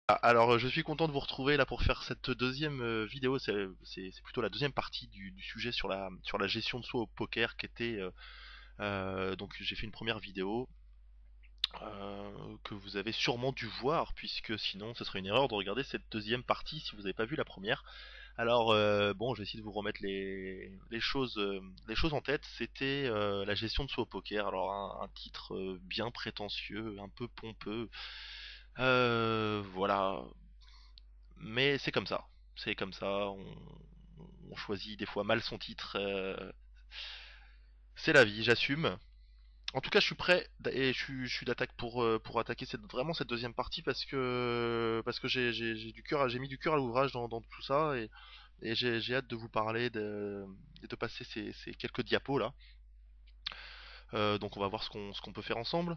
Alors, je suis content de vous retrouver là pour faire cette deuxième vidéo. C'est plutôt la deuxième partie du sujet sur la gestion de soi au poker qui était donc j'ai fait une première vidéo que vous avez sûrement dû voir puisque sinon ce serait une erreur de regarder cette deuxième partie si vous n'avez pas vu la première. Alors bon, je vais essayer de vous remettre les choses en tête. C'était la gestion de soi au poker. Alors un titre bien prétentieux, un peu pompeux. Voilà, mais c'est comme ça. C'est comme ça. On choisit des fois mal son titre. C'est la vie, j'assume. En tout cas, je suis prêt et je suis d'attaque pour attaquer vraiment cette deuxième partie parce que j'ai du cœur, j'ai mis du cœur à l'ouvrage dans tout ça et j'ai hâte de vous parler et de passer ces quelques diapos là. Donc on va voir ce qu'on peut faire ensemble.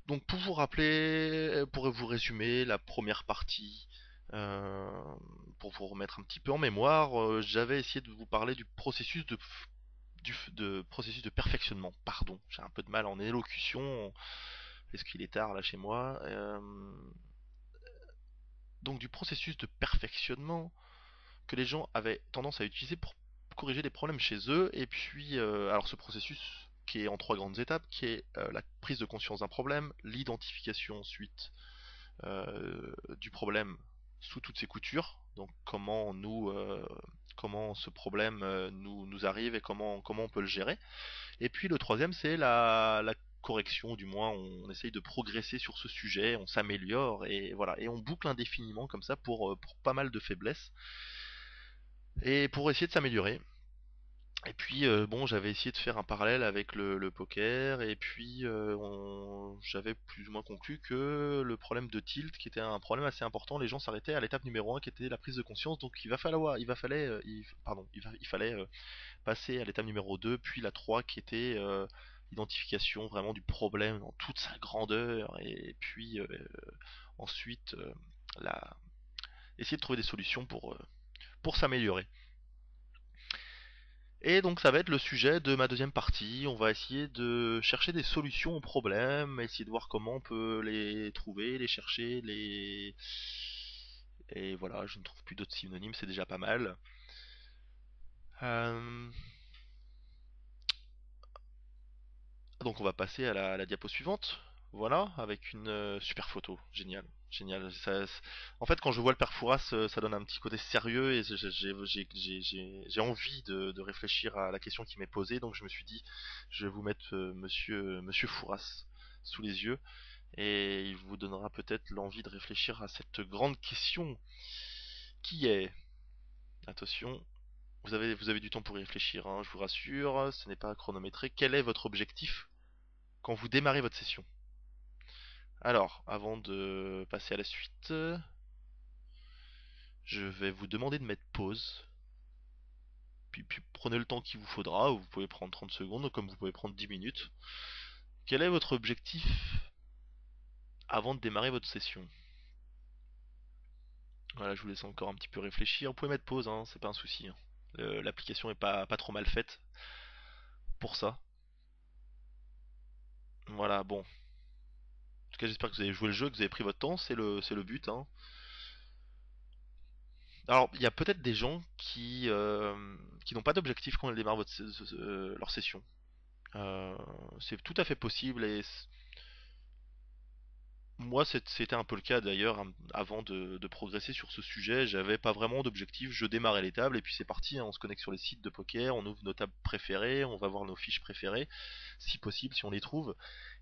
Donc pour vous rappeler, pour vous résumer la première partie, euh, pour vous remettre un petit peu en mémoire, j'avais essayé de vous parler du processus de processus de perfectionnement. Pardon, j'ai un peu de mal en élocution, parce qu'il est tard là chez moi. Donc du processus de perfectionnement que les gens avaient tendance à utiliser pour corriger des problèmes chez eux. Et puis, alors ce processus qui est en trois grandes étapes, qui est la prise de conscience d'un problème, l'identification ensuite du problème sous toutes ses coutures. Donc comment ce problème nous arrive et comment on peut le gérer. Et puis le troisième c'est la correction, du moins on essaye de progresser sur ce sujet, on s'améliore et voilà et on boucle indéfiniment comme ça pour pas mal de faiblesses et pour essayer de s'améliorer. Et puis bon, j'avais essayé de faire un parallèle avec le poker, et puis j'avais plus ou moins conclu que le problème de tilt, qui était un problème assez important, les gens s'arrêtaient à l'étape numéro un, qui était la prise de conscience. Donc il fallait passer à l'étape numéro 2, puis la 3, qui était l'identification vraiment du problème dans toute sa grandeur, et puis ensuite la... essayer de trouver des solutions pour s'améliorer. Et donc ça va être le sujet de ma deuxième partie. On va essayer de chercher des solutions aux problèmes, essayer de voir comment on peut les trouver, les chercher, les... Et voilà, je ne trouve plus d'autres synonymes, c'est déjà pas mal. Euh, Donc on va passer à la diapo suivante. Voilà, avec une super photo. Génial. Génial. En fait, quand je vois le père Fouras, ça donne un petit côté sérieux et j'ai envie de réfléchir à la question qui m'est posée. Donc je me suis dit, je vais vous mettre monsieur Fouras sous les yeux et il vous donnera peut-être l'envie de réfléchir à cette grande question qui est, attention, vous avez du temps pour y réfléchir, hein, je vous rassure, ce n'est pas chronométré. Quel est votre objectif quand vous démarrez votre session? Alors, avant de passer à la suite, je vais vous demander de mettre pause. Puis prenez le temps qu'il vous faudra, vous pouvez prendre 30 secondes comme vous pouvez prendre 10 minutes. Quel est votre objectif avant de démarrer votre session? Voilà, je vous laisse encore un petit peu réfléchir. Vous pouvez mettre pause, hein, c'est pas un souci, hein. L'application est pas trop mal faite pour ça. Voilà, bon. En tout cas, j'espère que vous avez joué le jeu, que vous avez pris votre temps, c'est le but, hein. Alors, il y a peut-être des gens qui n'ont pas d'objectif quand ils démarrent leur session. Euh, c'est tout à fait possible et moi c'était un peu le cas d'ailleurs avant de progresser sur ce sujet. J'avais pas vraiment d'objectif, je démarrais les tables et puis c'est parti, hein. On se connecte sur les sites de poker, on ouvre nos tables préférées, on va voir nos fiches préférées, si possible, si on les trouve,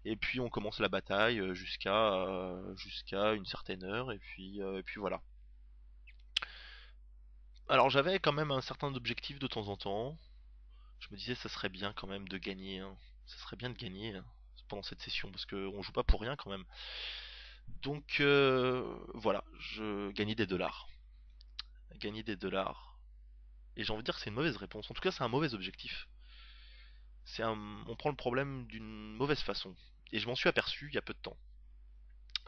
et puis on commence la bataille jusqu'à une certaine heure et puis voilà. Alors j'avais quand même un certain objectif de temps en temps. Je me disais ça serait bien quand même de gagner, hein. Ça serait bien de gagner, hein, pendant cette session parce qu'on joue pas pour rien quand même. Donc voilà, je gagnais des dollars. Gagner des dollars. Et j'ai envie de dire que c'est une mauvaise réponse. En tout cas, c'est un mauvais objectif. On prend le problème d'une mauvaise façon. Et je m'en suis aperçu il y a peu de temps.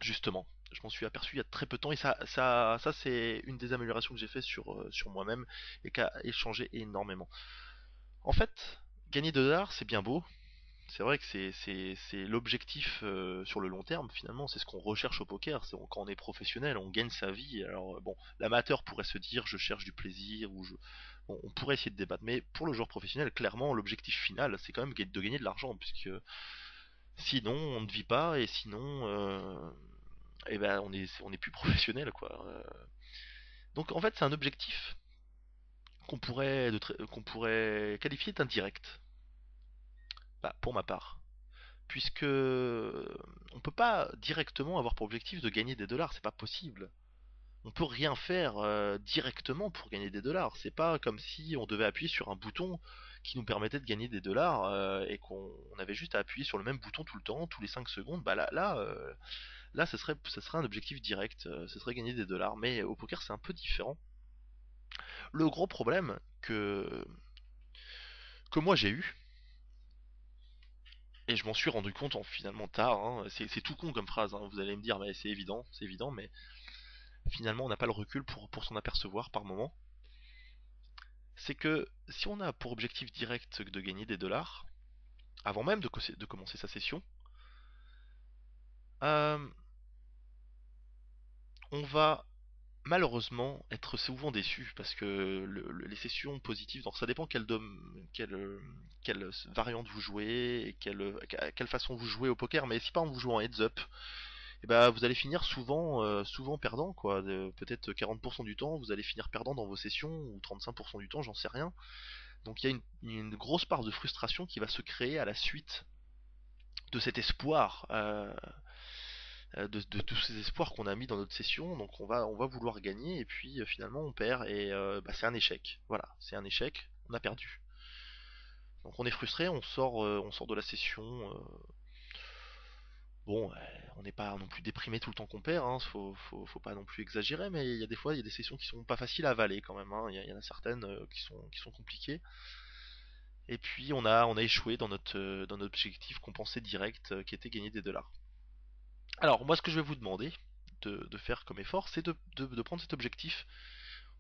Justement, je m'en suis aperçu il y a très peu de temps et ça c'est une des améliorations que j'ai fait sur moi-même et qui a échangé énormément. En fait, gagner des dollars, c'est bien beau, C'est vrai que c'est l'objectif sur le long terme finalement, c'est ce qu'on recherche au poker. Quand on est professionnel, on gagne sa vie. Alors bon, l'amateur pourrait se dire je cherche du plaisir bon, on pourrait essayer de débattre, mais pour le joueur professionnel, clairement l'objectif final, c'est quand même de gagner de l'argent, puisque sinon on ne vit pas et sinon eh ben on est plus professionnel quoi. Donc en fait c'est un objectif qu'on pourrait qualifier d'indirect, bah, pour ma part. Puisque on peut pas directement avoir pour objectif de gagner des dollars, c'est pas possible. On peut rien faire directement pour gagner des dollars. C'est pas comme si on devait appuyer sur un bouton qui nous permettait de gagner des dollars et qu'on avait juste à appuyer sur le même bouton tout le temps, tous les 5 secondes. Bah là, ce serait un objectif direct, ce serait gagner des dollars. Mais au poker, c'est un peu différent. Le gros problème que moi j'ai eu, et je m'en suis rendu compte finalement tard, hein, c'est tout con comme phrase, hein, vous allez me dire, mais c'est évident, mais finalement on n'a pas le recul pour s'en apercevoir par moment. C'est que si on a pour objectif direct de gagner des dollars, avant même de commencer sa session, euh, on va malheureusement être souvent déçu parce que les sessions positives, donc ça dépend quelle variante vous jouez et quelle façon vous jouez au poker, mais si par exemple vous jouez en heads up, et bah vous allez finir souvent perdant quoi. Peut-être 40% du temps vous allez finir perdant dans vos sessions ou 35% du temps, j'en sais rien. Donc il y a une grosse part de frustration qui va se créer à la suite de cet espoir, de tous ces espoirs qu'on a mis dans notre session. Donc on va vouloir gagner et puis finalement on perd et bah, c'est un échec. Voilà, c'est un échec, on a perdu. Donc on est frustré, on sort de la session. Bon, on n'est pas non plus déprimé tout le temps qu'on perd, hein, faut pas non plus exagérer, mais il y a des fois, il y a des sessions qui sont pas faciles à avaler quand même, hein, il y en a certaines qui sont compliquées. Et puis on a échoué dans notre objectif qu'on pensait direct, qui était gagner des dollars. Alors moi ce que je vais vous demander de faire comme effort, c'est de prendre cet objectif,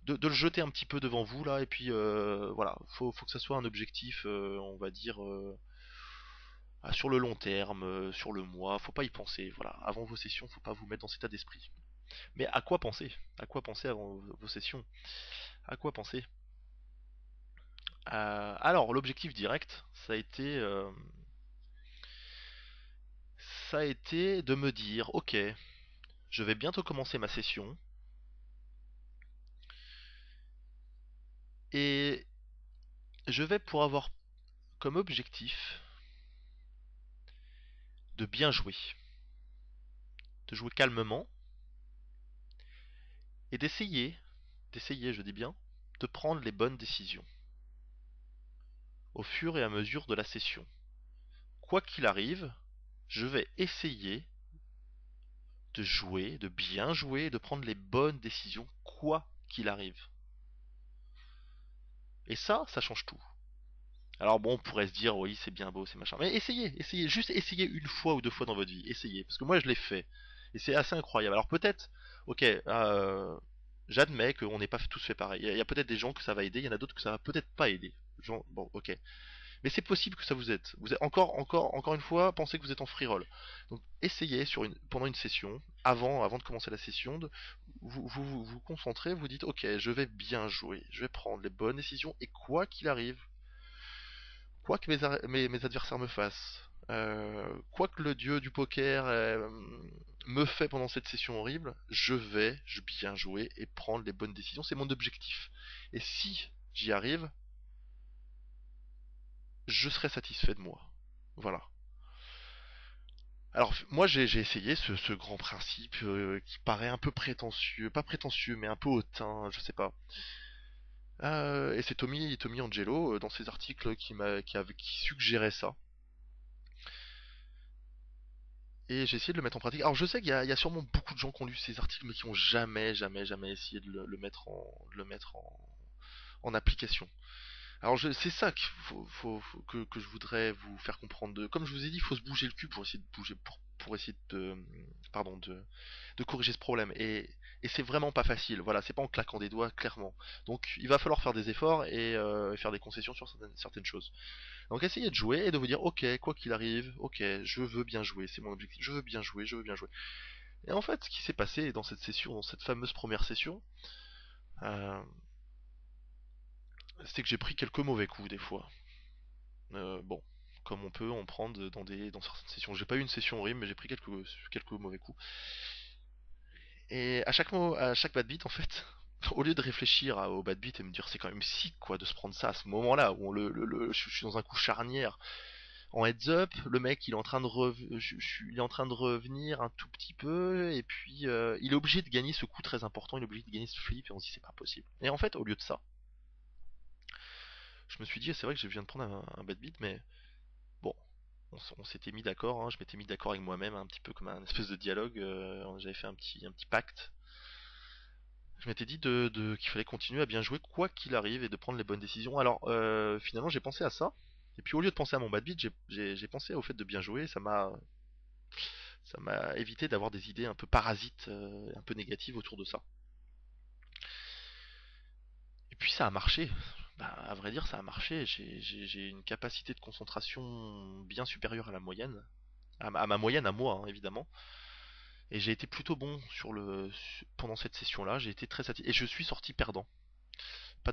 de le jeter un petit peu devant vous là, et puis voilà, faut que ça soit un objectif, on va dire, sur le long terme, sur le mois, faut pas y penser, voilà. Avant vos sessions, faut pas vous mettre dans cet état d'esprit. Mais à quoi penser? À quoi penser avant vos sessions? À quoi penser? Alors, l'objectif direct, ça a été de me dire, ok, je vais bientôt commencer ma session, et je vais pour avoir comme objectif de bien jouer, de jouer calmement, et d'essayer, je dis bien, de prendre les bonnes décisions, au fur et à mesure de la session. Quoi qu'il arrive, je vais essayer de jouer, de bien jouer, de prendre les bonnes décisions, quoi qu'il arrive. Et ça change tout. Alors bon, on pourrait se dire, oui, c'est bien beau, c'est machin. Mais essayez, juste essayez une fois ou deux fois dans votre vie, essayez. Parce que moi, je l'ai fait. Et c'est assez incroyable. Alors peut-être, ok, j'admets qu'on n'est pas tous fait pareil. Il y a peut-être des gens que ça va aider, il y en a d'autres que ça va peut-être pas aider. Bon, ok. Mais c'est possible que ça vous aide. Vous êtes encore une fois, pensez que vous êtes en free roll. Donc essayez pendant une session, avant de commencer la session, vous concentrez, vous dites ok, je vais bien jouer, je vais prendre les bonnes décisions et quoi qu'il arrive, quoi que mes adversaires me fassent, quoi que le dieu du poker me fait pendant cette session horrible, je bien jouer et prendre les bonnes décisions. C'est mon objectif. Et si j'y arrive, je serai satisfait de moi. Voilà. Alors moi j'ai essayé ce grand principe qui paraît un peu prétentieux, pas prétentieux mais un peu hautain, je sais pas. Et c'est Tommy Angelo dans ses articles qui suggérait ça. Et j'ai essayé de le mettre en pratique. Alors je sais qu'il y a sûrement beaucoup de gens qui ont lu ces articles mais qui ont jamais essayé de le mettre en application. Alors c'est ça que je voudrais vous faire comprendre. Comme je vous ai dit, il faut se bouger le cul pour essayer de bouger, pour essayer pardon, de corriger ce problème. Et Et c'est vraiment pas facile, voilà, c'est pas en claquant des doigts, clairement. Donc il va falloir faire des efforts et faire des concessions sur certaines choses. Donc essayez de jouer et de vous dire, ok, quoi qu'il arrive, ok, je veux bien jouer, c'est mon objectif, je veux bien jouer, je veux bien jouer. Et en fait, ce qui s'est passé dans cette session, dans cette fameuse première session, euh, c'est que j'ai pris quelques mauvais coups des fois. Bon, comme on peut en prendre dans certaines sessions. J'ai pas eu une session horrible, mais j'ai pris quelques mauvais coups. Et à chaque bad beat, en fait, au lieu de réfléchir au bad beat et me dire c'est quand même sick quoi de se prendre ça à ce moment-là où je suis dans un coup charnière en heads up, le mec il est en train de il est en train de revenir un tout petit peu et puis il est obligé de gagner ce coup très important, il est obligé de gagner ce flip et on se dit c'est pas possible. Et en fait au lieu de ça, je me suis dit c'est vrai que je viens de prendre un bad beat mais bon, on s'était mis d'accord, hein, je m'étais mis d'accord avec moi-même un petit peu comme un espèce de dialogue, j'avais fait un petit pacte. Je m'étais dit qu'il fallait continuer à bien jouer quoi qu'il arrive et de prendre les bonnes décisions. Alors finalement j'ai pensé à ça. Et puis au lieu de penser à mon bad beat, j'ai pensé au fait de bien jouer. Ça m'a évité d'avoir des idées un peu parasites, un peu négatives autour de ça. Et puis ça a marché. Bah, à vrai dire, ça a marché. J'ai une capacité de concentration bien supérieure à la moyenne, à ma moyenne à moi, hein, évidemment. Et j'ai été plutôt bon pendant cette session-là. J'ai été très satisfait. Et je suis sorti perdant. Pas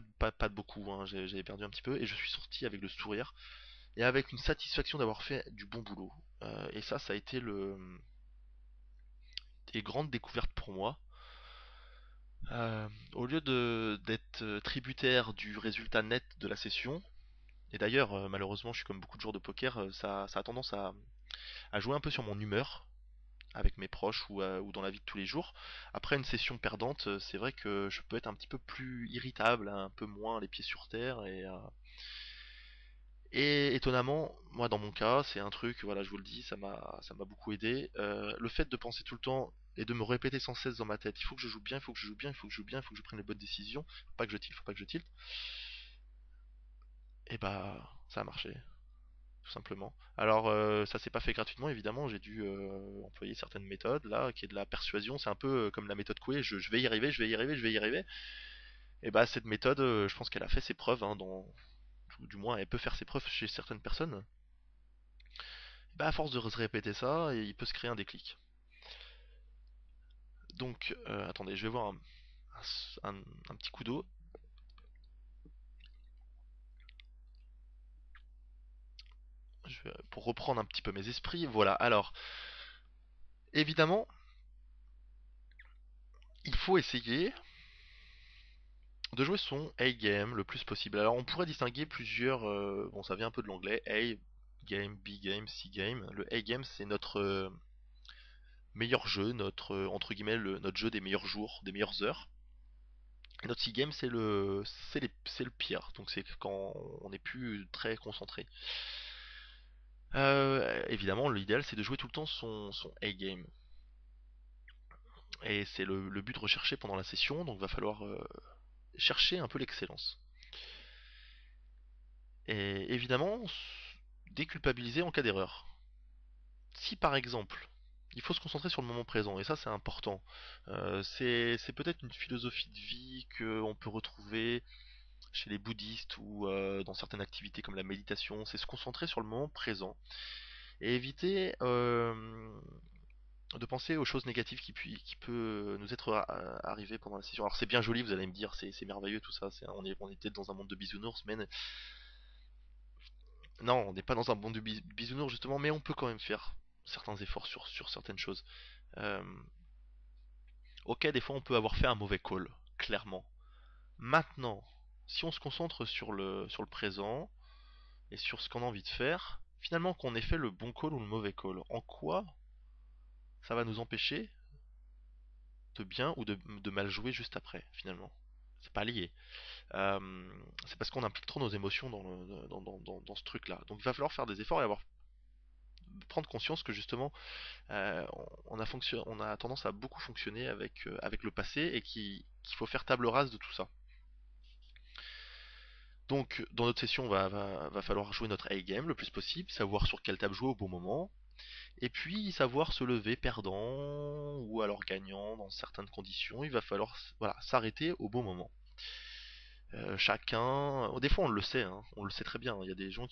de beaucoup, hein, j'avais perdu un petit peu. Et je suis sorti avec le sourire. Et avec une satisfaction d'avoir fait du bon boulot. Et ça a été des grandes découvertes pour moi. Au lieu d'être tributaire du résultat net de la session, et d'ailleurs, malheureusement, je suis comme beaucoup de joueurs de poker, ça a tendance à jouer un peu sur mon humeur avec mes proches ou dans la vie de tous les jours. Après une session perdante, c'est vrai que je peux être un petit peu plus irritable, un peu moins les pieds sur terre et étonnamment, moi dans mon cas, c'est un truc, voilà, je vous le dis, ça m'a beaucoup aidé. Le fait de penser tout le temps et de me répéter sans cesse dans ma tête, il faut que je joue bien, il faut que je joue bien, il faut que je joue bien, il faut que je prenne les bonnes décisions, faut pas que je tilte, faut pas que je tilte. Et bah, ça a marché, tout simplement. Alors, ça s'est pas fait gratuitement, évidemment, j'ai dû employer certaines méthodes, là, qui est de la persuasion, c'est un peu comme la méthode Coué, je vais y arriver, je vais y arriver, je vais y arriver. Et bah, cette méthode, je pense qu'elle a fait ses preuves, hein, du moins, elle peut faire ses preuves chez certaines personnes. Bah, à force de se répéter ça, il peut se créer un déclic. Donc, attendez, je vais voir un petit coup d'eau. Pour reprendre un petit peu mes esprits. Voilà, alors, évidemment, il faut essayer de jouer son A-game le plus possible. Alors, on pourrait distinguer plusieurs... bon, ça vient un peu de l'anglais. A-game, B-game, C-game. Le A-game, c'est notre meilleur jeu, entre guillemets, notre jeu des meilleurs jours, des meilleures heures. Et notre C-game, c'est le pire. Donc, c'est quand on n'est plus très concentré. Évidemment, l'idéal c'est de jouer tout le temps son A-game. Et c'est le but recherché pendant la session, donc va falloir chercher un peu l'excellence. Et évidemment, déculpabiliser en cas d'erreur. Si par exemple, il faut se concentrer sur le moment présent, et ça c'est important, c'est peut-être une philosophie de vie qu'on peut retrouver chez les bouddhistes ou dans certaines activités comme la méditation, c'est se concentrer sur le moment présent et éviter de penser aux choses négatives qui peut nous être arrivées pendant la session. Alors c'est bien joli, vous allez me dire, c'est merveilleux tout ça, on est peut-être dans un monde de bisounours, mais non, on n'est pas dans un monde de bisounours justement, mais on peut quand même faire certains efforts sur certaines choses. Euh, ok, des fois on peut avoir fait un mauvais call, clairement. Maintenant, si on se concentre sur le présent et sur ce qu'on a envie de faire, finalement qu'on ait fait le bon call ou le mauvais call, en quoi ça va nous empêcher de bien ou de mal jouer juste après, finalement. C'est pas lié. Euh, c'est parce qu'on implique trop nos émotions dans ce truc-là. Donc il va falloir faire des efforts et prendre conscience que justement on a tendance à beaucoup fonctionner avec le passé et qu'il faut faire table rase de tout ça. Donc dans notre session va falloir jouer notre A-game le plus possible, savoir sur quelle table jouer au bon moment, Et puis savoir se lever perdant ou alors gagnant dans certaines conditions. Il va falloir voilà, s'arrêter au bon moment. Chacun, des fois on le sait, hein, on le sait très bien. Il y a des gens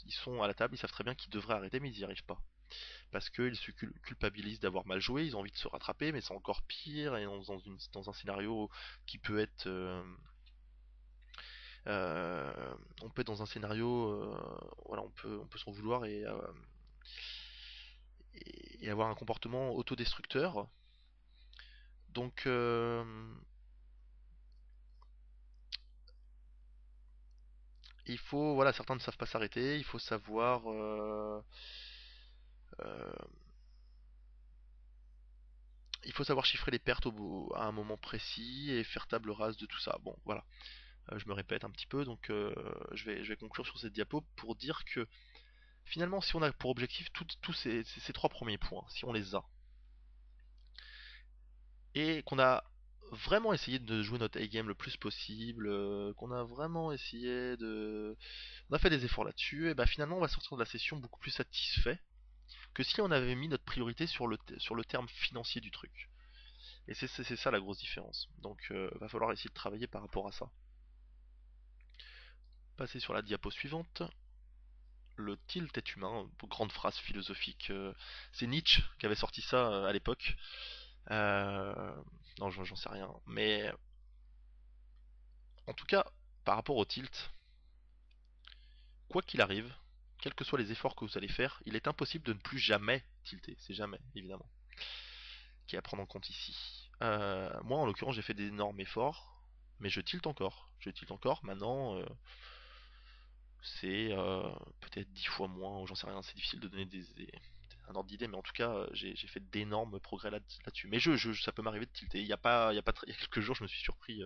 ils sont à la table, ils savent très bien qu'ils devraient arrêter, mais ils n'y arrivent pas. Parce qu'ils se culpabilisent d'avoir mal joué, ils ont envie de se rattraper, mais c'est encore pire, et dans un scénario qui peut être... on peut être dans un scénario, voilà, on peut s'en vouloir et avoir un comportement autodestructeur. Donc, il faut, voilà, certains ne savent pas s'arrêter, euh, il faut savoir chiffrer les pertes à un moment précis et faire table rase de tout ça. Bon, voilà. Je me répète un petit peu, donc je vais conclure sur cette diapo pour dire que finalement, si on a pour objectif tous ces trois premiers points, si on les a, et qu'on a vraiment essayé de jouer notre A-game le plus possible, qu'on a vraiment essayé de... On a fait des efforts là-dessus, et bah finalement on va sortir de la session beaucoup plus satisfait que si on avait mis notre priorité sur le terme financier du truc. Et c'est ça la grosse différence. Donc va falloir essayer de travailler par rapport à ça. Passer sur la diapo suivante. Le tilt est humain, grande phrase philosophique. C'est Nietzsche qui avait sorti ça à l'époque. Euh, non, j'en sais rien. Mais en tout cas, par rapport au tilt, quoi qu'il arrive, quels que soient les efforts que vous allez faire, il est impossible de ne plus jamais tilter. C'est jamais, évidemment, qui est à prendre en compte ici. Moi, en l'occurrence, j'ai fait d'énormes efforts, mais je tilte encore. Je tilte encore. Maintenant, c'est peut-être 10 fois moins, ou j'en sais rien. C'est difficile de donner un ordre d'idée, mais en tout cas, j'ai fait d'énormes progrès là-dessus. Mais ça peut m'arriver de tilter. Il y a quelques jours, je me suis surpris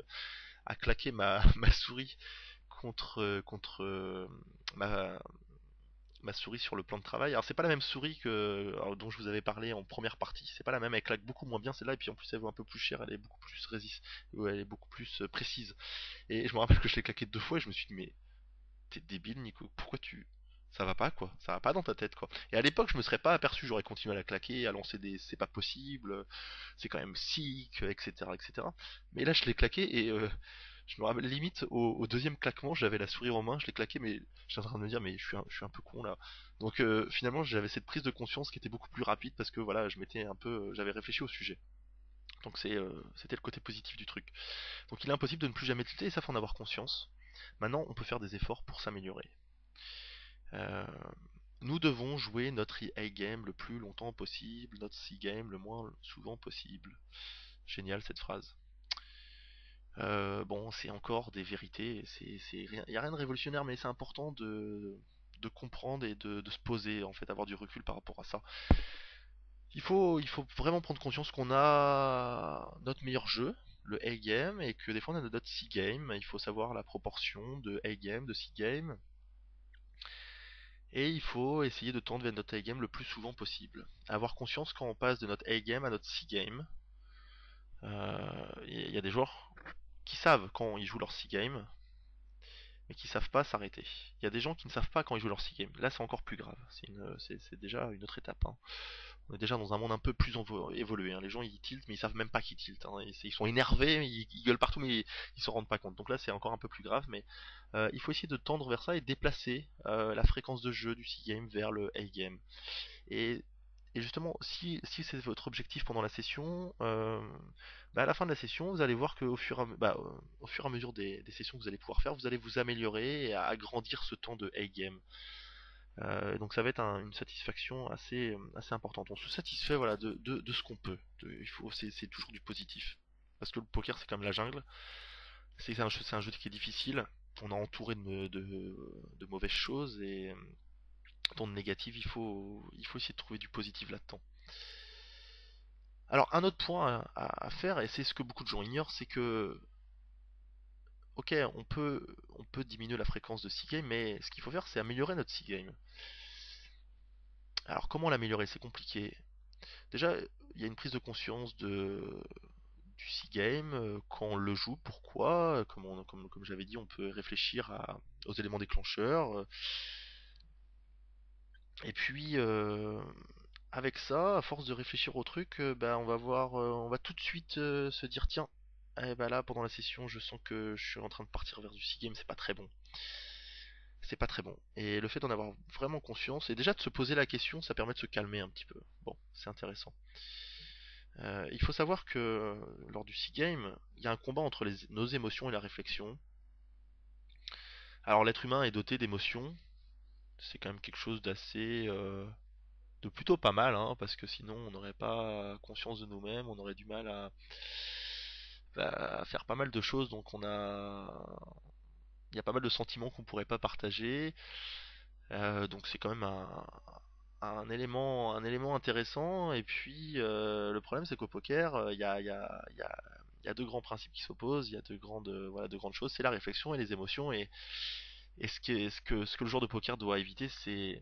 à claquer ma souris contre ma, ma souris sur le plan de travail. Alors c'est pas la même souris dont je vous avais parlé en première partie. C'est pas la même, elle claque beaucoup moins bien celle-là et puis en plus elle vaut un peu plus cher, elle est beaucoup plus elle est beaucoup plus précise. Et je me rappelle que je l'ai claqué deux fois et je me suis dit mais t'es débile Nico, pourquoi tu ça va pas quoi, ça va pas dans ta tête quoi. Et à l'époque je me serais pas aperçu, j'aurais continué à la claquer, à lancer des c'est pas possible, c'est quand même sick, etc. etc. Mais là je l'ai claqué et je me rappelle limite au deuxième claquement, j'avais la souris en main, je l'ai claqué, mais j'étais en train de me dire, mais je suis un peu con là. Donc finalement, j'avais cette prise de conscience qui était beaucoup plus rapide parce que voilà, j'avais réfléchi au sujet. Donc c'était le côté positif du truc. Donc il est impossible de ne plus jamais tilter et ça faut en avoir conscience. Maintenant, on peut faire des efforts pour s'améliorer. Euh, nous devons jouer notre A game le plus longtemps possible, notre C game le moins souvent possible. Génial cette phrase. Bon, c'est encore des vérités, il n'y a rien de révolutionnaire, mais c'est important de comprendre et de se poser, en fait, avoir du recul par rapport à ça. Il faut vraiment prendre conscience qu'on a notre meilleur jeu, le A-game, et que des fois on a notre C-game, il faut savoir la proportion de A-game, de C-game, et il faut essayer de tendre vers notre A-game le plus souvent possible. Avoir conscience quand on passe de notre A-game à notre C-game. Il y a des joueurs qui savent quand ils jouent leur C-game, mais qui savent pas s'arrêter. Il y a des gens qui ne savent pas quand ils jouent leur C-game. Là, c'est encore plus grave. C'est déjà une autre étape, hein. On est déjà dans un monde un peu plus évolué, hein. Les gens, ils tiltent, mais ils savent même pas qu'ils tiltent, hein. Ils sont énervés, ils gueulent partout, mais ils se rendent pas compte. Donc là, c'est encore un peu plus grave, mais il faut essayer de tendre vers ça et déplacer la fréquence de jeu du C-game vers le A-game. Et et justement, si c'est votre objectif pendant la session, bah, à la fin de la session, vous allez voir qu'au au fur et à mesure des sessions que vous allez pouvoir faire, vous allez vous améliorer et agrandir ce temps de A-game. Donc ça va être une satisfaction assez importante. On se satisfait voilà, de ce qu'on peut. C'est toujours du positif. Parce que le poker, c'est comme la jungle. C'est un jeu qui est difficile. On est entouré de mauvaises choses et dans le négatif, il faut essayer de trouver du positif là-dedans. Alors un autre point à faire, et c'est ce que beaucoup de gens ignorent, c'est que ok, on peut diminuer la fréquence de C-game, mais ce qu'il faut faire, c'est améliorer notre C-game. Alors comment l'améliorer? C'est compliqué. Déjà, il y a une prise de conscience du C-game, quand on le joue, pourquoi, comme j'avais dit, on peut réfléchir aux éléments déclencheurs, Et puis, avec ça, à force de réfléchir au truc, bah, on va tout de suite se dire, tiens, eh bah là, pendant la session, je sens que je suis en train de partir vers du C-game, c'est pas très bon. C'est pas très bon. Et le fait d'en avoir vraiment conscience, et déjà de se poser la question, ça permet de se calmer un petit peu. Bon, c'est intéressant. Il faut savoir que lors du C-game, il y a un combat entre nos émotions et la réflexion. Alors l'être humain est doté d'émotions, c'est quand même quelque chose de plutôt pas mal, hein, parce que sinon on n'aurait pas conscience de nous-mêmes, on aurait du mal à faire pas mal de choses, donc il y a pas mal de sentiments qu'on pourrait pas partager, donc c'est quand même un élément intéressant. Et puis le problème c'est qu'au poker, il y a deux grands principes qui s'opposent, il y a voilà, deux grandes choses, c'est la réflexion et les émotions, et ce que le joueur de poker doit éviter, c'est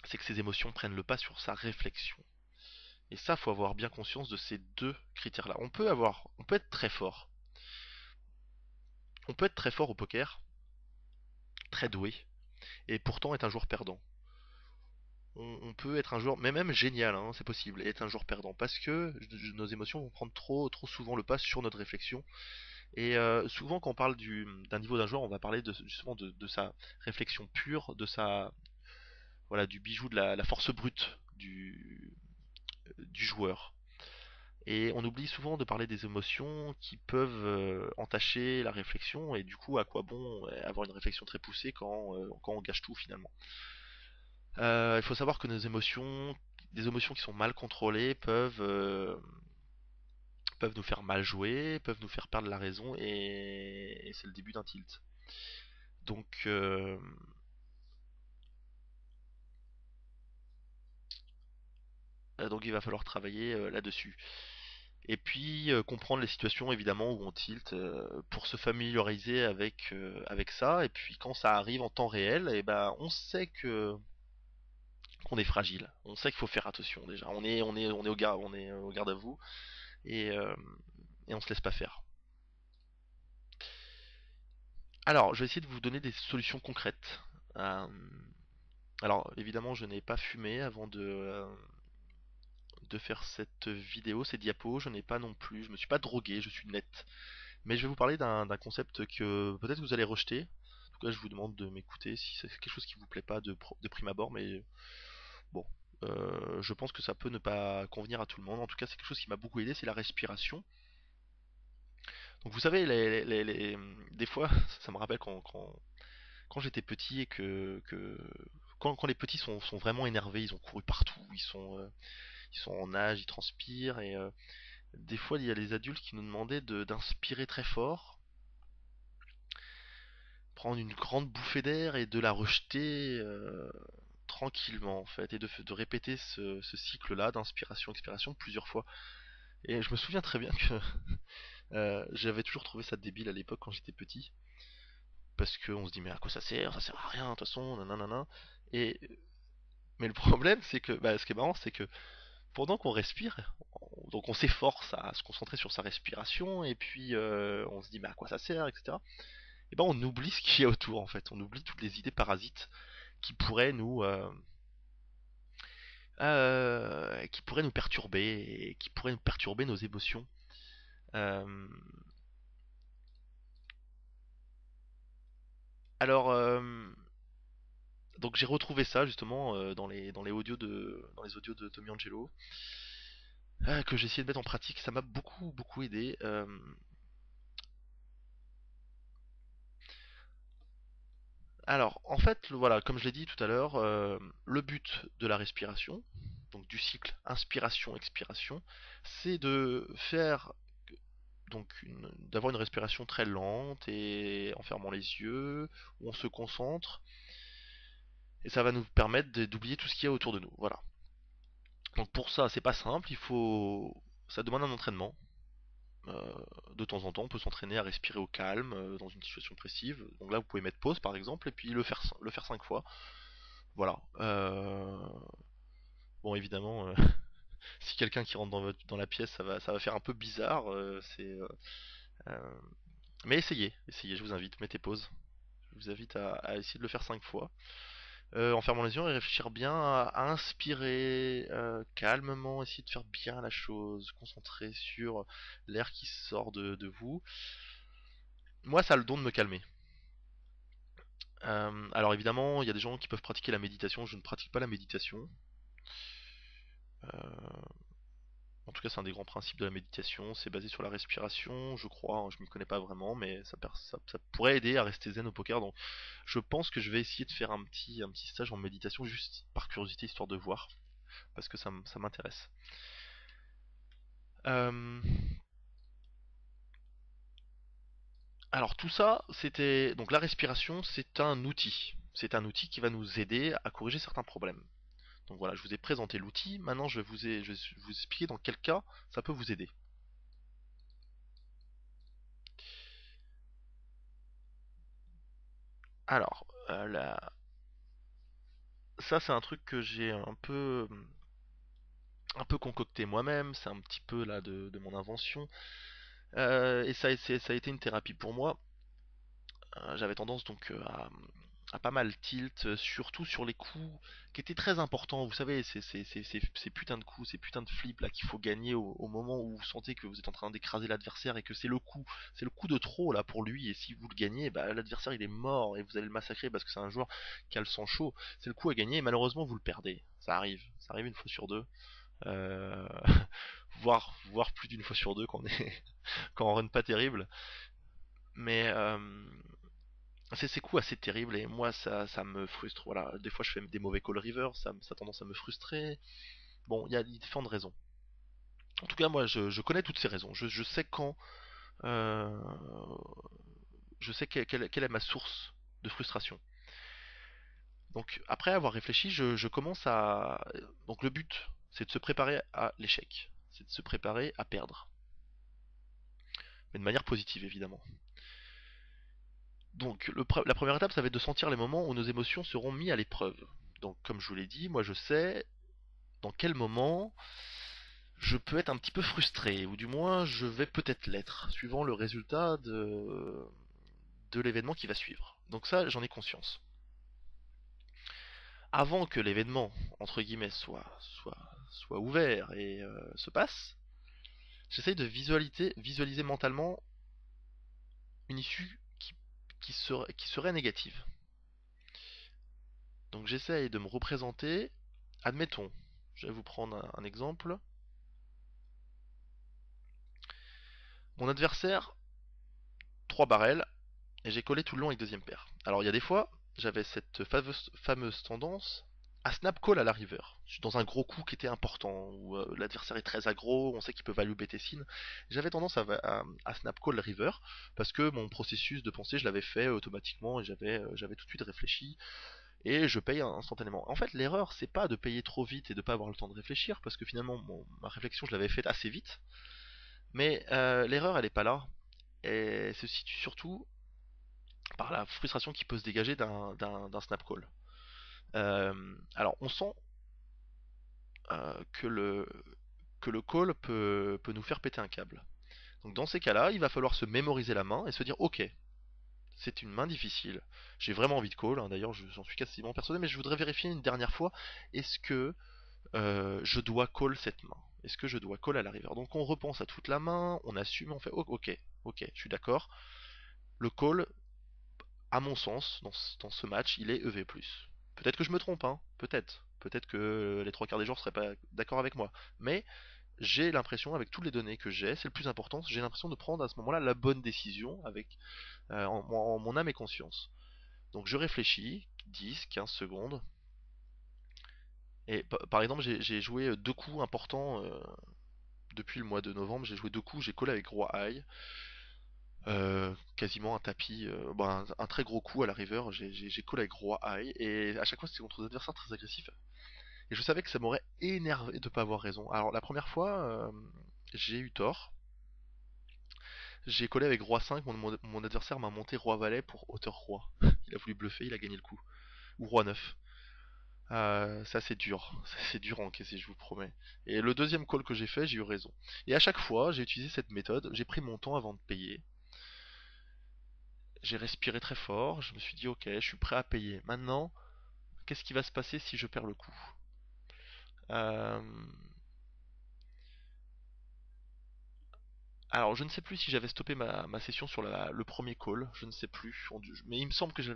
que ses émotions prennent le pas sur sa réflexion. Et ça, faut avoir bien conscience de ces deux critères-là. On peut être très fort. On peut être très fort au poker, très doué, et pourtant être un joueur perdant. On peut être un joueur, mais même génial, hein, c'est possible, et être un joueur perdant, parce que nos émotions vont prendre trop souvent le pas sur notre réflexion. Et souvent, quand on parle d'un niveau d'un joueur, on va parler justement de sa réflexion pure, voilà, du bijou de la force brute du joueur. Et on oublie souvent de parler des émotions qui peuvent entacher la réflexion, et du coup, à quoi bon avoir une réflexion très poussée quand on gâche tout finalement. Il faut savoir que des émotions qui sont mal contrôlées peuvent nous faire mal jouer, peuvent nous faire perdre la raison, et c'est le début d'un tilt. Donc, donc il va falloir travailler là-dessus. Et puis comprendre les situations évidemment où on tilt pour se familiariser avec ça. Et puis quand ça arrive en temps réel, et ben on sait que qu'on est fragile. On sait qu'il faut faire attention déjà. On est au garde à vous, et et on se laisse pas faire. Alors je vais essayer de vous donner des solutions concrètes. Euh, alors évidemment je n'ai pas fumé avant de faire cette vidéo, ces diapos. Je n'ai pas non plus, je me suis pas drogué, je suis net. Mais je vais vous parler d'un concept que peut-être vous allez rejeter. En tout cas, je vous demande de m'écouter si c'est quelque chose qui vous plaît pas de prime abord, mais bon, je pense que ça peut ne pas convenir à tout le monde. En tout cas, c'est quelque chose qui m'a beaucoup aidé, c'est la respiration. Donc vous savez, des fois, ça me rappelle quand j'étais petit et quand les petits sont vraiment énervés, ils ont couru partout, ils sont en nage, ils transpirent, et des fois il y a les adultes qui nous demandaient d'inspirer très fort, prendre une grande bouffée d'air et de la rejeter tranquillement en fait, et de répéter ce cycle-là d'inspiration-expiration plusieurs fois. Et je me souviens très bien que j'avais toujours trouvé ça débile à l'époque quand j'étais petit, parce qu'on se dit mais à quoi ça sert? Ça sert à rien de toute façon, nanana. Et mais le problème c'est que, bah, ce qui est marrant c'est que pendant qu'on respire, donc on s'efforce à se concentrer sur sa respiration, et puis on se dit mais à quoi ça sert, etc. Et ben on oublie ce qu'il y a autour en fait, on oublie toutes les idées parasites qui pourraient qui pourraient nous perturber, et qui pourraient nous perturber nos émotions. Euh, alors, donc j'ai retrouvé ça justement dans les audios de Tommy Angelo, que j'ai essayé de mettre en pratique. Ça m'a beaucoup aidé. Alors, en fait, voilà, comme je l'ai dit tout à l'heure, le but de la respiration, donc du cycle inspiration-expiration, c'est de faire d'avoir une respiration très lente et en fermant les yeux, où on se concentre, et ça va nous permettre d'oublier tout ce qu'il y a autour de nous. Voilà. Donc pour ça, c'est pas simple, ça demande un entraînement. Euh, de temps en temps, on peut s'entraîner à respirer au calme dans une situation précise. Donc là, vous pouvez mettre pause par exemple, et puis le faire 5 fois. Voilà. Bon, évidemment, si quelqu'un qui rentre dans la pièce, ça va faire un peu bizarre. Euh, mais essayez, je vous invite, mettez pause. Je vous invite à essayer de le faire 5 fois. En fermant les yeux et réfléchir bien à inspirer calmement, essayer de faire bien la chose, concentrer sur l'air qui sort de vous. Moi, ça a le don de me calmer. Alors évidemment, il y a des gens qui peuvent pratiquer la méditation, je ne pratique pas la méditation. En tout cas, c'est un des grands principes de la méditation, c'est basé sur la respiration, je crois, hein, je m'y connais pas vraiment, mais ça pourrait aider à rester zen au poker, donc je pense que je vais essayer de faire un petit stage en méditation juste par curiosité, histoire de voir, parce que ça m'intéresse. Euh, alors tout ça, c'était... Donc la respiration, c'est un outil. C'est un outil qui va nous aider à corriger certains problèmes. Donc voilà, je vous ai présenté l'outil, maintenant je vais vous expliquer dans quel cas ça peut vous aider. Alors, ça c'est un truc que j'ai un peu concocté moi-même, c'est un petit peu là de mon invention. Et ça a été une thérapie pour moi. J'avais tendance donc à pas mal tilt, surtout sur les coups qui étaient très importants. Vous savez, ces putains de coups, ces putains de flips là qu'il faut gagner au moment où vous sentez que vous êtes en train d'écraser l'adversaire et que c'est le coup de trop là pour lui. Et si vous le gagnez, bah, l'adversaire il est mort et vous allez le massacrer parce que c'est un joueur qui a le sang chaud. C'est le coup à gagner et malheureusement vous le perdez. Ça arrive une fois sur deux. Euh, voire plus d'une fois sur deux quand on est quand on run pas terrible. Mais c'est ces coups assez terribles et moi ça me frustre. Voilà, des fois je fais des mauvais call river, ça a tendance à me frustrer. Bon, il y a différentes raisons. En tout cas, moi je connais toutes ces raisons. Je sais quand, euh, je sais quelle est ma source de frustration. Donc après avoir réfléchi, je commence à. Donc le but, c'est de se préparer à l'échec, c'est de se préparer à perdre, mais de manière positive évidemment. Donc la première étape, ça va être de sentir les moments où nos émotions seront mis à l'épreuve. Donc comme je vous l'ai dit, moi je sais dans quel moment je peux être un petit peu frustré, ou du moins je vais peut-être l'être, suivant le résultat de l'événement qui va suivre. Donc ça, j'en ai conscience. Avant que l'événement, entre guillemets, soit ouvert et se passe, j'essaye de visualiser mentalement une issue qui serait négative. Donc j'essaye de me représenter, admettons, je vais vous prendre un exemple. Mon adversaire, 3 barrels, et j'ai collé tout le long avec deuxième paire. Alors il y a des fois, j'avais cette fameuse tendance à snap call à la river. Je suis dans un gros coup qui était important, où l'adversaire est très aggro, on sait qu'il peut value BT sin. J'avais tendance à snap call la river, parce que mon processus de pensée, je l'avais fait automatiquement, et j'avais tout de suite réfléchi, et je paye instantanément. En fait, l'erreur, c'est pas de payer trop vite et de pas avoir le temps de réfléchir, parce que finalement, ma réflexion, je l'avais faite assez vite, mais l'erreur, elle est pas là, et se situe surtout par la frustration qui peut se dégager d'un snap call. Alors on sent que le call peut nous faire péter un câble. Donc dans ces cas-là, il va falloir se mémoriser la main et se dire ok, c'est une main difficile. J'ai vraiment envie de call, hein, d'ailleurs j'en suis quasiment persuadé, mais je voudrais vérifier une dernière fois, est-ce que je dois call cette main? Est-ce que je dois call à la river? Donc on repense à toute la main, on assume, on fait oh, ok, ok, je suis d'accord. Le call, à mon sens, dans ce match, il est EV+. Peut-être que je me trompe, hein, peut-être. Peut-être que les trois quarts des joueurs seraient pas d'accord avec moi. Mais j'ai l'impression, avec toutes les données que j'ai, c'est le plus important, j'ai l'impression de prendre à ce moment-là la bonne décision avec en mon âme et conscience. Donc je réfléchis, 10, 15 secondes, et par exemple j'ai joué deux coups importants depuis le mois de novembre, j'ai joué deux coups, j'ai collé avec Roi High, quasiment un tapis, un très gros coup à la river, j'ai call avec Roi High, et à chaque fois c'était contre des adversaires très agressifs. Et je savais que ça m'aurait énervé de pas avoir raison. Alors la première fois, j'ai eu tort. J'ai collé avec Roi 5, mon adversaire m'a monté Roi Valet pour hauteur Roi. Il a voulu bluffer, il a gagné le coup. Ou Roi 9. Ça c'est dur, c'est dur à encaisser, je vous promets. Et le deuxième call que j'ai fait, j'ai eu raison. Et à chaque fois, j'ai utilisé cette méthode, j'ai pris mon temps avant de payer. J'ai respiré très fort, je me suis dit ok, je suis prêt à payer. Maintenant, qu'est-ce qui va se passer si je perds le coup? Euh, Alors, je ne sais plus si j'avais stoppé ma session sur le premier call, je ne sais plus. Mais il me semble que je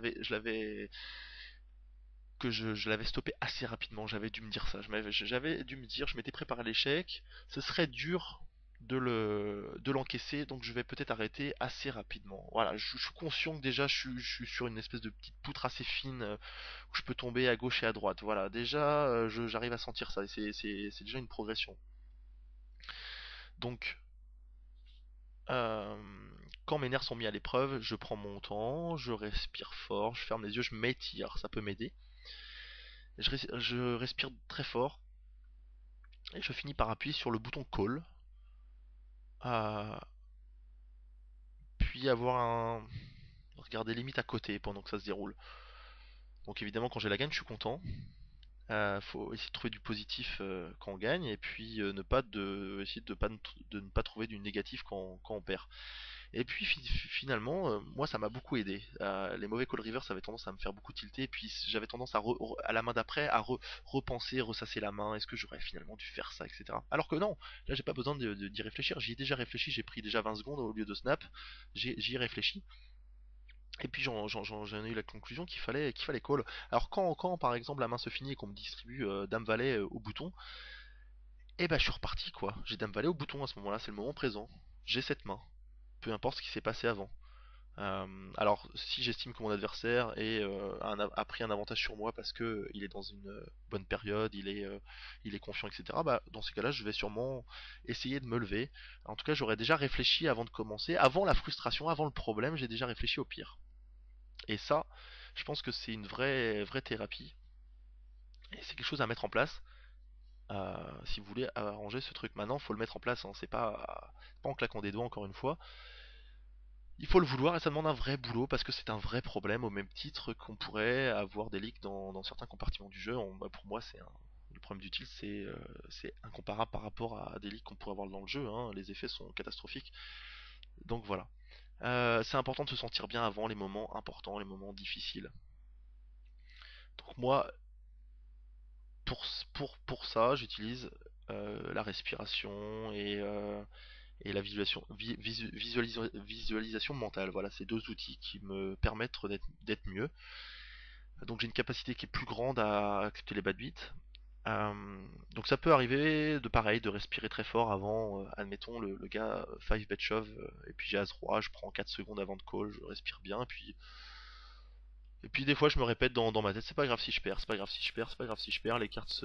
l'avais stoppé assez rapidement. J'avais dû me dire ça. J'avais dû me dire, je m'étais préparé à l'échec. Ce serait dur de l'encaisser, donc je vais peut-être arrêter assez rapidement. Voilà, je suis conscient que déjà je suis sur une espèce de petite poutre assez fine où je peux tomber à gauche et à droite. Voilà, déjà j'arrive à sentir ça. C'est déjà une progression. Donc Euh, quand mes nerfs sont mis à l'épreuve, je prends mon temps, je respire fort, je ferme les yeux, je m'étire, ça peut m'aider. Je respire très fort et je finis par appuyer sur le bouton call, euh, puis avoir un regarder limite à côté pendant que ça se déroule. Donc évidemment quand j'ai la gagne, je suis content. Faut essayer de trouver du positif quand on gagne et puis essayer de ne pas trouver du négatif quand on perd. Et puis finalement, moi ça m'a beaucoup aidé. Les mauvais call rivers ça avait tendance à me faire beaucoup tilter, et puis j'avais tendance à la main d'après à repenser, ressasser la main, est-ce que j'aurais finalement dû faire ça, etc. Alors que non, là j'ai pas besoin d'y réfléchir, j'y ai déjà réfléchi, j'ai pris déjà 20 secondes au lieu de snap, j'y ai réfléchi, et puis j'en ai eu la conclusion qu'il fallait call. Alors quand par exemple la main se finit et qu'on me distribue Dame Valet au bouton, et ben je suis reparti quoi, j'ai Dame Valet au bouton à ce moment-là, c'est le moment présent, j'ai cette main, peu importe ce qui s'est passé avant. Alors, si j'estime que mon adversaire a pris un avantage sur moi parce que il est dans une bonne période, il est confiant, etc. Bah, dans ces cas-là, je vais sûrement essayer de me lever. En tout cas, j'aurais déjà réfléchi avant de commencer, avant la frustration, avant le problème, j'ai déjà réfléchi au pire. Et ça, je pense que c'est une vraie thérapie. Et c'est quelque chose à mettre en place. Si vous voulez arranger ce truc maintenant, faut le mettre en place, hein. C'est pas en claquant des doigts encore une fois. Il faut le vouloir et ça demande un vrai boulot parce que c'est un vrai problème au même titre qu'on pourrait avoir des leaks dans certains compartiments du jeu. Pour moi, le problème d'utile, c'est incomparable par rapport à des leaks qu'on pourrait avoir dans le jeu, hein. Les effets sont catastrophiques. Donc voilà. C'est important de se sentir bien avant les moments importants, les moments difficiles. Donc moi, pour ça, j'utilise la respiration et la visualisation mentale. Voilà, c'est deux outils qui me permettent d'être mieux. Donc j'ai une capacité qui est plus grande à accepter les bad beats. Donc ça peut arriver de pareil, de respirer très fort avant, admettons le gars 5 bet shove, et puis j'ai as roi, je prends 4 secondes avant de call, je respire bien, et puis des fois je me répète dans ma tête, c'est pas grave si je perds, c'est pas grave si je perds, c'est pas grave si je perds, les cartes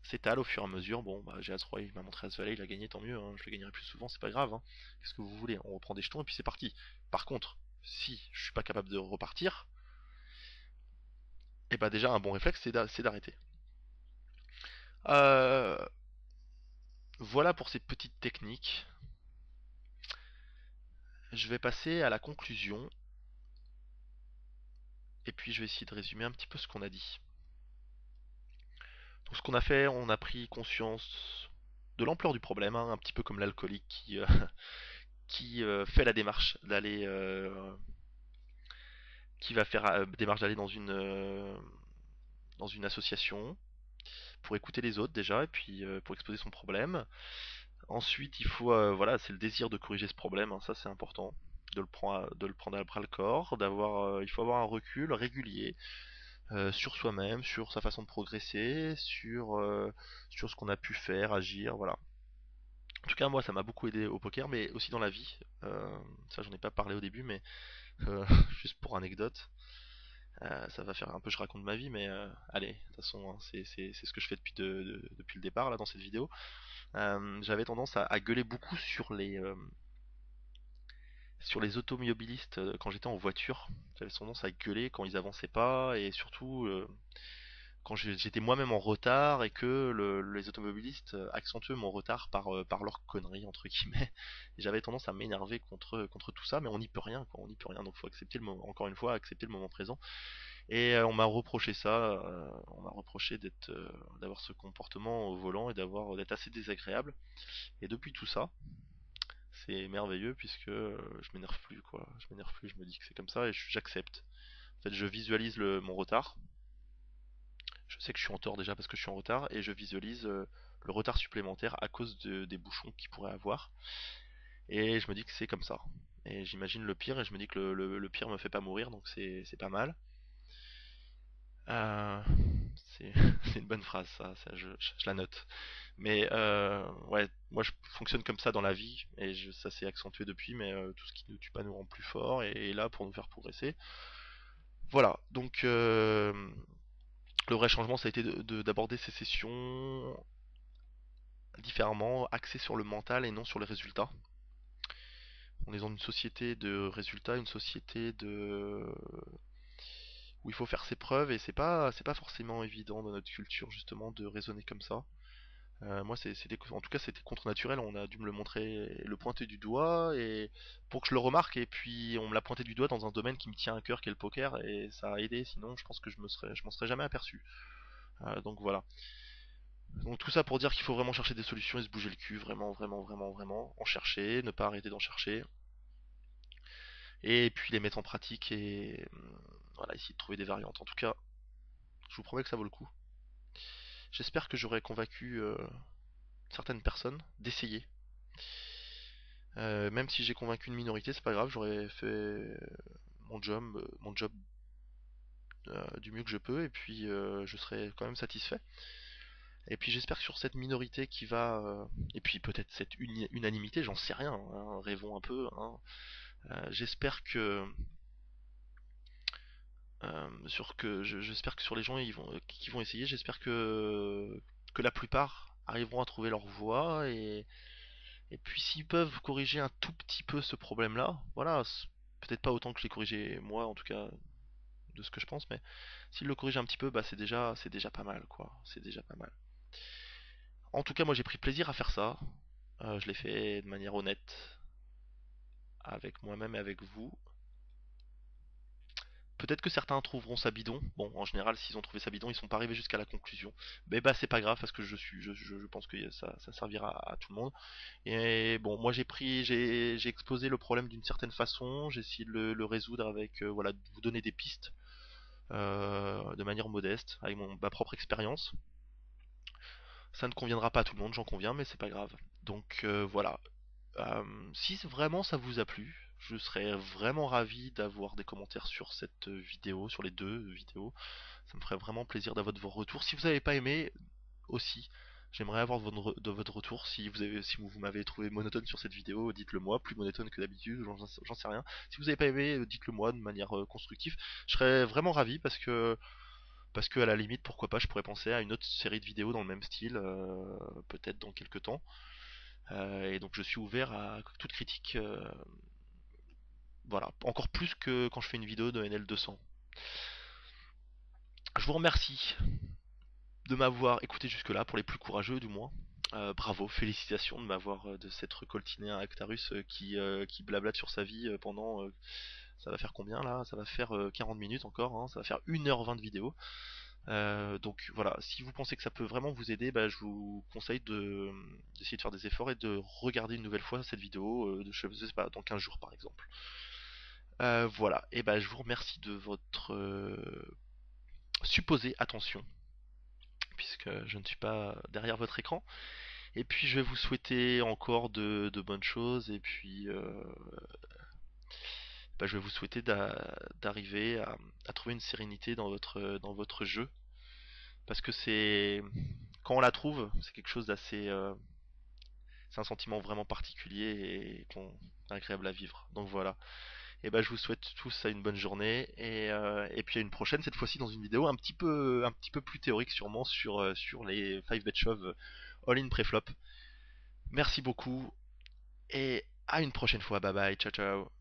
s'étalent au fur et à mesure. Bon, bah j'ai as roi, il m'a montré as valet, il a gagné, tant mieux, hein, je le gagnerai plus souvent, c'est pas grave, hein. Qu'est-ce que vous voulez, on reprend des jetons et puis c'est parti. Par contre, si je suis pas capable de repartir, et bah déjà un bon réflexe c'est d'arrêter. Euh, voilà pour ces petites techniques. Je vais passer à la conclusion et puis je vais essayer de résumer un petit peu ce qu'on a dit. Donc ce qu'on a fait, on a pris conscience de l'ampleur du problème, hein, un petit peu comme l'alcoolique qui fait la démarche d'aller qui va faire démarche d'aller dans une association pour écouter les autres déjà et puis pour exposer son problème. Ensuite, il faut voilà, c'est le désir de corriger ce problème, hein, ça c'est important. De le prendre à bras le corps, il faut avoir un recul régulier sur soi-même, sur sa façon de progresser, sur ce qu'on a pu faire, agir, voilà. En tout cas, moi, ça m'a beaucoup aidé au poker, mais aussi dans la vie. Ça, j'en ai pas parlé au début, mais euh, juste pour anecdote, ça va faire un peu, je raconte ma vie, mais allez, de toute façon, hein, c'est ce que je fais depuis le départ là dans cette vidéo. J'avais tendance à gueuler beaucoup sur les automobilistes quand j'étais en voiture. J'avais tendance à gueuler quand ils avançaient pas et surtout quand j'étais moi-même en retard et que les automobilistes accentuaient mon retard par leur connerie entre guillemets. Et j'avais tendance à m'énerver contre tout ça, mais on n'y peut rien, quoi, on n'y peut rien. Donc faut accepter le moment, encore une fois, accepter le moment présent. Et on m'a reproché ça, on m'a reproché d'avoir ce comportement au volant et d'être assez désagréable. Et depuis tout ça, c'est merveilleux puisque je m'énerve plus, quoi. Je m'énerve plus, je me dis que c'est comme ça et j'accepte. En fait, je visualise mon retard Je sais que je suis en tort déjà parce que je suis en retard et je visualise le retard supplémentaire à cause des bouchons qu'il pourrait avoir. Et je me dis que c'est comme ça. Et j'imagine le pire et je me dis que le pire me fait pas mourir, donc c'est pas mal. Euh, c'est c'est une bonne phrase ça je la note. Mais ouais, moi je fonctionne comme ça dans la vie et ça s'est accentué depuis, mais tout ce qui nous tue pas nous rend plus fort et est là pour nous faire progresser. Voilà, donc le vrai changement ça a été d'aborder ces sessions différemment, axées sur le mental et non sur les résultats. On est dans une société de résultats, une société de où il faut faire ses preuves et c'est pas forcément évident dans notre culture justement de raisonner comme ça. Moi, en tout cas, c'était contre naturel. On a dû me le montrer, le pointer du doigt, et pour que je le remarque. Et puis, on me l'a pointé du doigt dans un domaine qui me tient à cœur, qui est le poker, et ça a aidé. Sinon, je pense que je m'en serais jamais aperçu. Donc voilà. Donc tout ça pour dire qu'il faut vraiment chercher des solutions et se bouger le cul, vraiment, vraiment, vraiment, vraiment, en chercher, ne pas arrêter d'en chercher, et puis les mettre en pratique et voilà, essayer de trouver des variantes. En tout cas, je vous promets que ça vaut le coup. J'espère que j'aurai convaincu certaines personnes d'essayer. Même si j'ai convaincu une minorité, c'est pas grave, j'aurais fait mon job du mieux que je peux, et puis je serai quand même satisfait. Et puis j'espère que sur cette minorité qui va, et puis peut-être cette unanimité, j'en sais rien, hein, rêvons un peu. Hein, j'espère que j'espère que sur les gens qui vont essayer, j'espère que la plupart arriveront à trouver leur voie et puis s'ils peuvent corriger un tout petit peu ce problème-là, voilà, peut-être pas autant que je l'ai corrigé moi en tout cas de ce que je pense, mais s'ils le corrigent un petit peu, bah c'est déjà pas mal quoi, c'est déjà pas mal. En tout cas, moi j'ai pris plaisir à faire ça. Je l'ai fait de manière honnête avec moi-même et avec vous. Peut-être que certains trouveront ça bidon. Bon, en général, s'ils ont trouvé ça bidon, ils sont pas arrivés jusqu'à la conclusion. Mais bah c'est pas grave parce que je pense que ça servira à tout le monde. Et bon, moi j'ai exposé le problème d'une certaine façon. J'ai essayé de le résoudre avec voilà, de vous donner des pistes de manière modeste, avec ma propre expérience. Ça ne conviendra pas à tout le monde, j'en conviens, mais c'est pas grave. Donc voilà. Si vraiment ça vous a plu, je serais vraiment ravi d'avoir des commentaires sur cette vidéo, sur les deux vidéos. Ça me ferait vraiment plaisir d'avoir vos retours. Si vous n'avez pas aimé aussi, j'aimerais avoir de votre retour. Si vous m'avez trouvé monotone sur cette vidéo, dites-le moi, plus monotone que d'habitude, j'en sais rien. Si vous n'avez pas aimé, dites-le moi de manière constructive. Je serais vraiment ravi parce que à la limite, pourquoi pas, je pourrais penser à une autre série de vidéos dans le même style, peut-être dans quelques temps. Et donc je suis ouvert à toute critique, voilà, encore plus que quand je fais une vidéo de NL200. Je vous remercie de m'avoir écouté jusque-là, pour les plus courageux du moins. Bravo, félicitations de m'avoir de s'être coltiné un Actarus qui blablate sur sa vie pendant ça va faire combien là? Ça va faire 40 minutes encore, hein, ça va faire 1h20 de vidéo. Donc voilà, si vous pensez que ça peut vraiment vous aider, bah, je vous conseille d'essayer de faire des efforts et de regarder une nouvelle fois cette vidéo, je sais pas, dans 15 jours par exemple. Voilà, et bah, je vous remercie de votre supposée attention, puisque je ne suis pas derrière votre écran. Et puis je vais vous souhaiter encore de bonnes choses, et puis bah, je vais vous souhaiter d'arriver à trouver une sérénité dans votre jeu, parce que quand on la trouve, c'est quelque chose d'assez c'est un sentiment vraiment particulier et agréable à vivre. Donc voilà. Et ben je vous souhaite tous une bonne journée et puis à une prochaine, cette fois-ci dans une vidéo un petit peu plus théorique sûrement sur les 5 bet shove all-in pré-flop. Merci beaucoup et à une prochaine fois. Bye bye, ciao ciao.